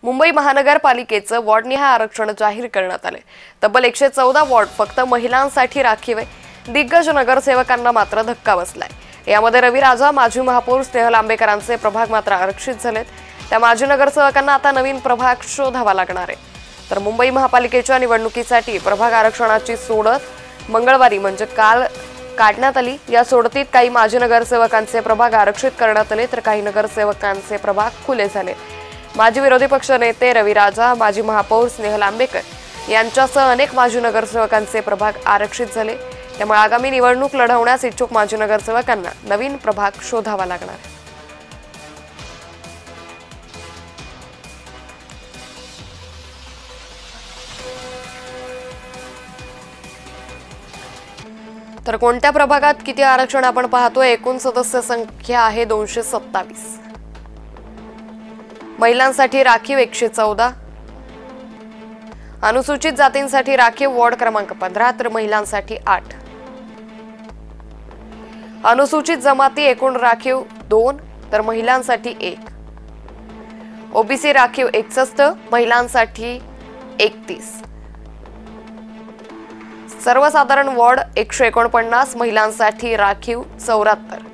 मुंबई महानगरपालिकेचं वॉर्डनिहाय आरक्षण जाहीर करण्यात आले। तब्बल 114 वॉर्ड फक्त महिलांसाठी राखीव आहे। दिग्गज नगरसेवकांना मात्र धक्का बसलाय। यामध्ये रवी राजा, माजी महापौर स्नेहल लांबेकरांचे प्रभाग मात्र आरक्षित झालेत। त्या माजी नगरसेवकांना आता नवीन प्रभाग शोधावा लागणार आहे। तर मुंबई महापालिकेच्या निवडणुकीसाठी प्रभाग आरक्षणाची सोडत मंगळवारी म्हणजे काल काढण्यात आली। या सोडतीत काही माजी नगरसेवकांचे प्रभाग आरक्षित करण्यात आले तर काही नगरसेवकांचे प्रभाग खुले झाले। माजी विरोधी पक्ष नेते रवी राजा, माजी महापौर स्नेहल लांबेकर यांच्यासह अनेक माजी नगरसेवकांचे प्रभाग आरक्षित झाले। त्यामुळे आगामी निवडणूक लढवण्यास इच्छुक माजी नगरसेवकांना नवीन प्रभाग शोधावा लागणार आहे। तर कोणत्या प्रभागात किती आरक्षण आपण पाहतोय। एकूण सदस्य संख्या आहे 227। महिलांसाठी राखीव 114, अनुसूचित जातींसाठी राखीव वॉर्ड क्रमांक 15 तर महिलांसाठी 8, अनुसूचित जमाती एकूण राखीव 2 तर महिलांसाठी 1, ओबीसी राखीव 61, महिलांसाठी 31, सर्वसाधारण वॉर्ड 149, महिलांसाठी राखीव 74।